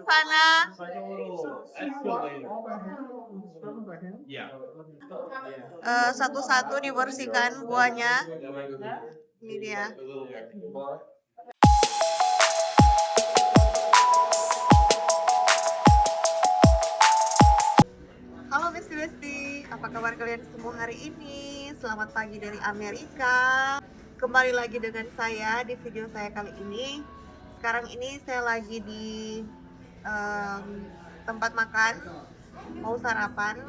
sana. Satu-satu dibersihkan buahnya. Ini dia. Halo besti-besti, apa kabar kalian semua hari ini? Selamat pagi dari Amerika. Kembali lagi dengan saya di video saya kali ini. Sekarang ini saya lagi di tempat makan, mau sarapan.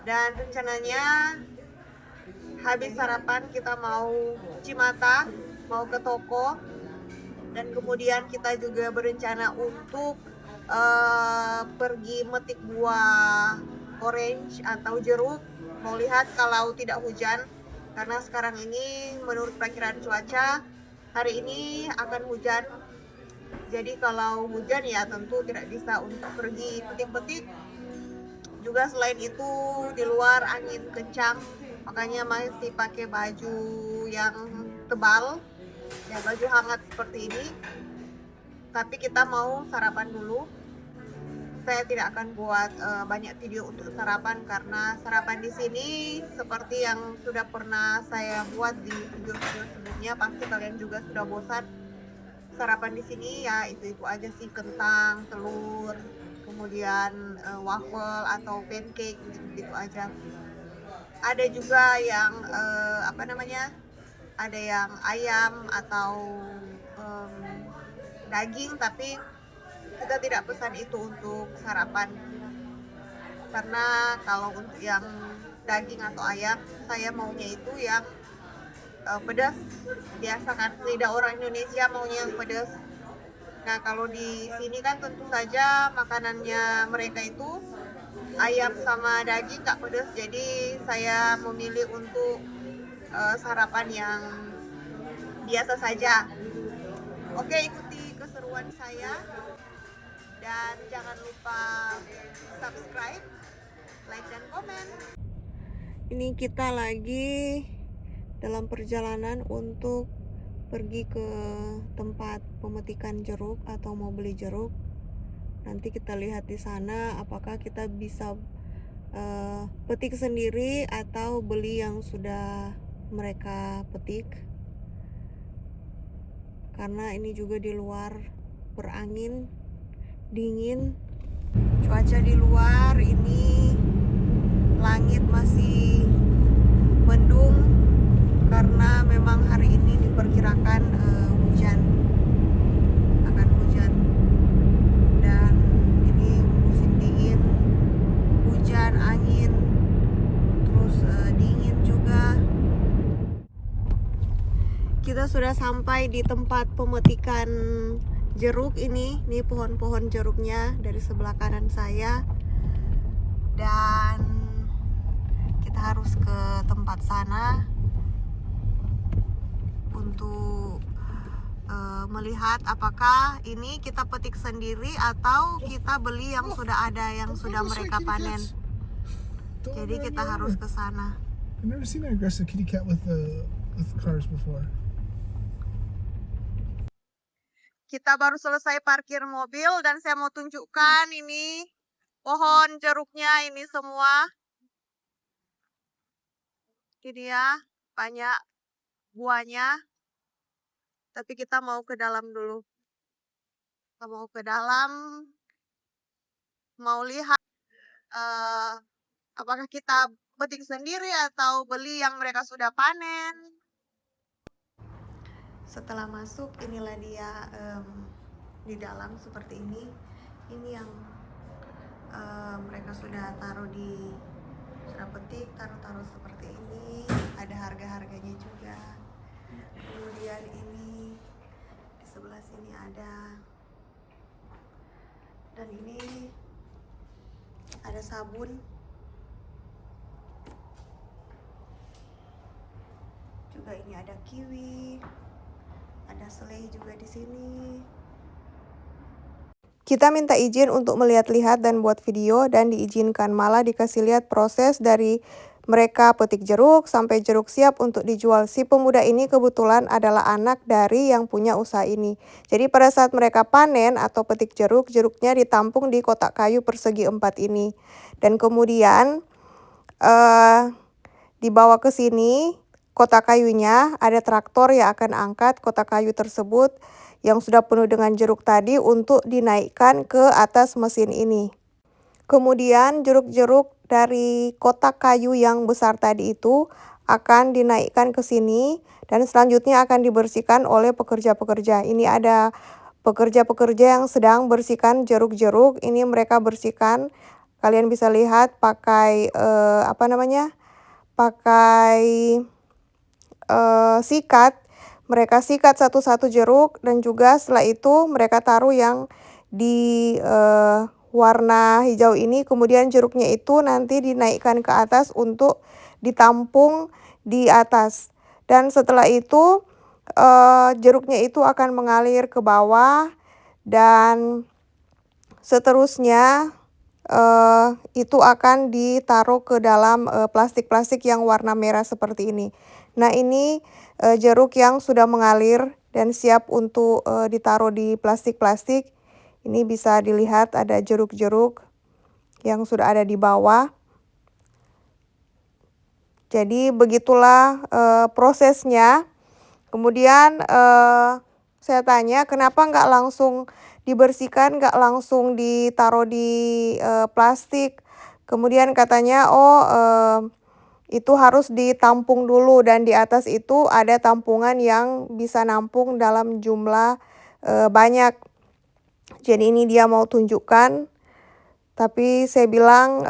Dan rencananya habis sarapan kita mau cuci mata, mau ke toko. Dan kemudian kita juga berencana untuk pergi metik buah orange atau jeruk, mau lihat kalau tidak hujan, karena sekarang ini menurut perkiraan cuaca hari ini akan hujan. Jadi kalau hujan ya tentu tidak bisa untuk pergi petik-petik. Juga selain itu di luar angin kencang, makanya masih pakai baju yang tebal ya, baju hangat seperti ini. Tapi kita mau sarapan dulu. Saya tidak akan buat banyak video untuk sarapan, karena sarapan di sini seperti yang sudah pernah saya buat di video-video sebelumnya, pasti kalian juga sudah bosan. Sarapan di sini ya itu aja sih, kentang, telur, kemudian waffle atau pancake gitu aja. Ada juga yang ada yang ayam atau daging, tapi kita tidak pesan itu untuk sarapan, karena kalau untuk yang daging atau ayam saya maunya itu yang pedas. Biasa kan lidah orang Indonesia maunya yang pedas. Nah kalau di sini kan tentu saja makanannya mereka itu ayam sama daging nggak pedas, jadi saya memilih untuk sarapan yang biasa saja. Oke, ikuti keseruan saya. Dan jangan lupa subscribe, like, dan komen. Ini kita lagi dalam perjalanan untuk pergi ke tempat pemetikan jeruk atau mau beli jeruk. Nanti kita lihat di sana apakah kita bisa petik sendiri atau beli yang sudah mereka petik. Karena ini juga di luar berangin, dingin, cuaca di luar ini langit masih mendung, karena memang hari ini diperkirakan akan hujan. Dan ini musim dingin, hujan, angin, terus dingin juga. Kita sudah sampai di tempat pemetikan jeruk ini pohon-pohon jeruknya dari sebelah kanan saya, dan kita harus ke tempat sana untuk melihat apakah ini kita petik sendiri atau kita beli yang sudah ada, yang sudah mereka panen. Jadi kita harus ke sana. I've never seen an aggressive kitty cat with cars before. Kita baru selesai parkir mobil dan saya mau tunjukkan ini pohon jeruknya ini semua. Ini ya, banyak buahnya. Tapi kita mau ke dalam dulu. Kita mau ke dalam, mau lihat apakah kita petik sendiri atau beli yang mereka sudah panen. Setelah masuk, inilah dia di dalam seperti ini. Ini yang mereka sudah taruh sudah petik, taruh seperti ini. Ada harga-harganya juga. Kemudian ini di sebelah sini ada, dan ini ada sabun. Juga ini ada kiwi. Ada selai juga di sini. Kita minta izin untuk melihat-lihat dan buat video, dan diizinkan, malah dikasih lihat proses dari mereka petik jeruk sampai jeruk siap untuk dijual. Si pemuda ini kebetulan adalah anak dari yang punya usaha ini. Jadi pada saat mereka panen atau petik jeruk, jeruknya ditampung di kotak kayu persegi 4 ini. Dan kemudian dibawa ke sini kotak kayunya, ada traktor yang akan angkat kotak kayu tersebut yang sudah penuh dengan jeruk tadi untuk dinaikkan ke atas mesin ini. Kemudian jeruk-jeruk dari kotak kayu yang besar tadi itu akan dinaikkan ke sini dan selanjutnya akan dibersihkan oleh pekerja-pekerja. Ini ada pekerja-pekerja yang sedang bersihkan jeruk-jeruk. Ini mereka bersihkan. Kalian bisa lihat pakai pakai sikat. Mereka sikat satu-satu jeruk dan juga setelah itu mereka taruh yang di warna hijau ini, kemudian jeruknya itu nanti dinaikkan ke atas untuk ditampung di atas. Dan setelah itu jeruknya itu akan mengalir ke bawah dan seterusnya itu akan ditaruh ke dalam plastik-plastik yang warna merah seperti ini. Nah ini jeruk yang sudah mengalir dan siap untuk ditaruh di plastik-plastik. Ini bisa dilihat ada jeruk-jeruk yang sudah ada di bawah. Jadi begitulah prosesnya. Kemudian saya tanya kenapa nggak langsung dibersihkan, nggak langsung ditaruh di plastik. Kemudian katanya itu harus ditampung dulu dan di atas itu ada tampungan yang bisa nampung dalam jumlah banyak. Jadi ini dia mau tunjukkan, tapi saya bilang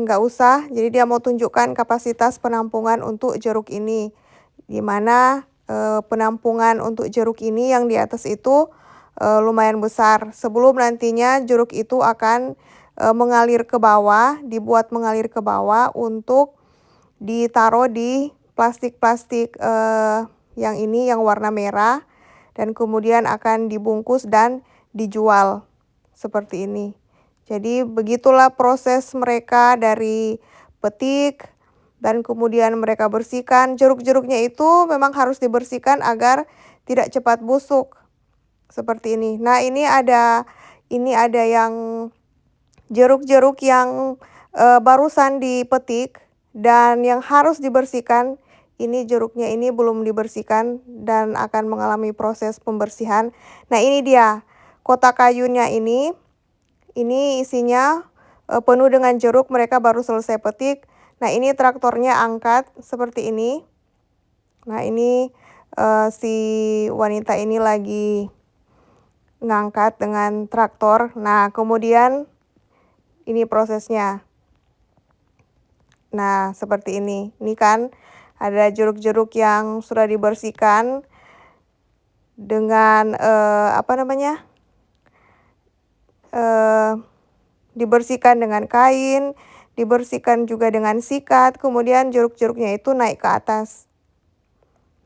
nggak usah. Jadi dia mau tunjukkan kapasitas penampungan untuk jeruk ini. Di mana penampungan untuk jeruk ini yang di atas itu lumayan besar. Sebelum nantinya jeruk itu akan mengalir ke bawah, dibuat mengalir ke bawah untuk ditaruh di plastik-plastik yang ini yang warna merah. Dan kemudian akan dibungkus dan dijual seperti ini. Jadi begitulah proses mereka dari petik dan kemudian mereka bersihkan. Jeruk-jeruknya itu memang harus dibersihkan agar tidak cepat busuk seperti ini. Nah ini ada yang jeruk-jeruk yang barusan dipetik dan yang harus dibersihkan. Ini jeruknya ini belum dibersihkan dan akan mengalami proses pembersihan. Nah ini dia kotak kayunya ini isinya penuh dengan jeruk, mereka baru selesai petik. Nah ini traktornya angkat seperti ini. Nah ini si wanita ini lagi ngangkat dengan traktor. Nah kemudian ini prosesnya. Nah seperti ini. Ini kan ada jeruk-jeruk yang sudah dibersihkan dengan dibersihkan dengan kain, dibersihkan juga dengan sikat, kemudian jeruk-jeruknya itu naik ke atas.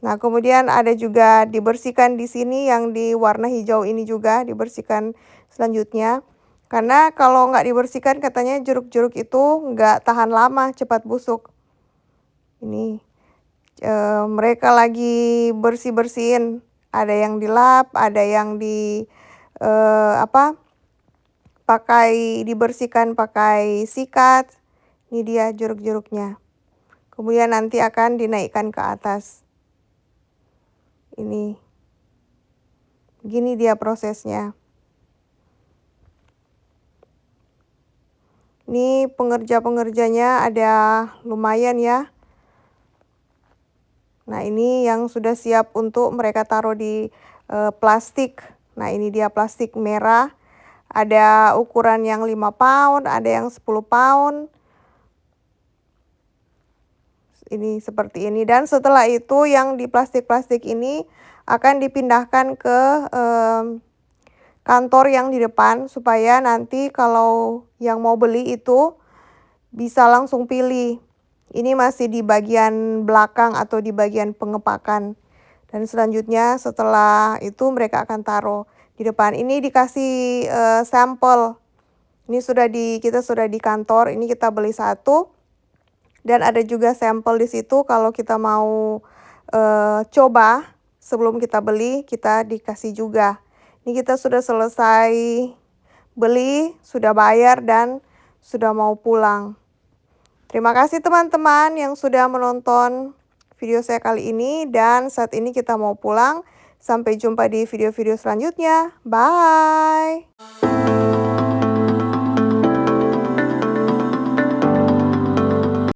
Nah, kemudian ada juga dibersihkan di sini yang di warna hijau ini juga dibersihkan selanjutnya. Karena kalau nggak dibersihkan katanya jeruk-jeruk itu nggak tahan lama, cepat busuk. Ini mereka lagi bersih-bersihin. Ada yang dilap, ada yang dibersihkan pakai sikat. Ini dia jeruk-jeruknya. Kemudian nanti akan dinaikkan ke atas. Ini. Gini dia prosesnya. Ini pengerja-pengerjanya ada lumayan ya. Nah ini yang sudah siap untuk mereka taruh di plastik. Nah ini dia plastik merah. Ada ukuran yang 5 pound, ada yang 10 pound. Ini seperti ini. Dan setelah itu yang di plastik-plastik ini akan dipindahkan ke kantor yang di depan. Supaya nanti kalau yang mau beli itu bisa langsung pilih. Ini masih di bagian belakang atau di bagian pengepakan. Dan selanjutnya setelah itu mereka akan taruh di depan. Ini dikasih sampel. Ini kita sudah di kantor. Ini kita beli satu. Dan ada juga sampel di situ kalau kita mau coba sebelum kita beli, kita dikasih juga. Ini kita sudah selesai beli, sudah bayar dan sudah mau pulang. Terima kasih teman-teman yang sudah menonton video saya kali ini dan saat ini kita mau pulang. Sampai jumpa di video-video selanjutnya. Bye.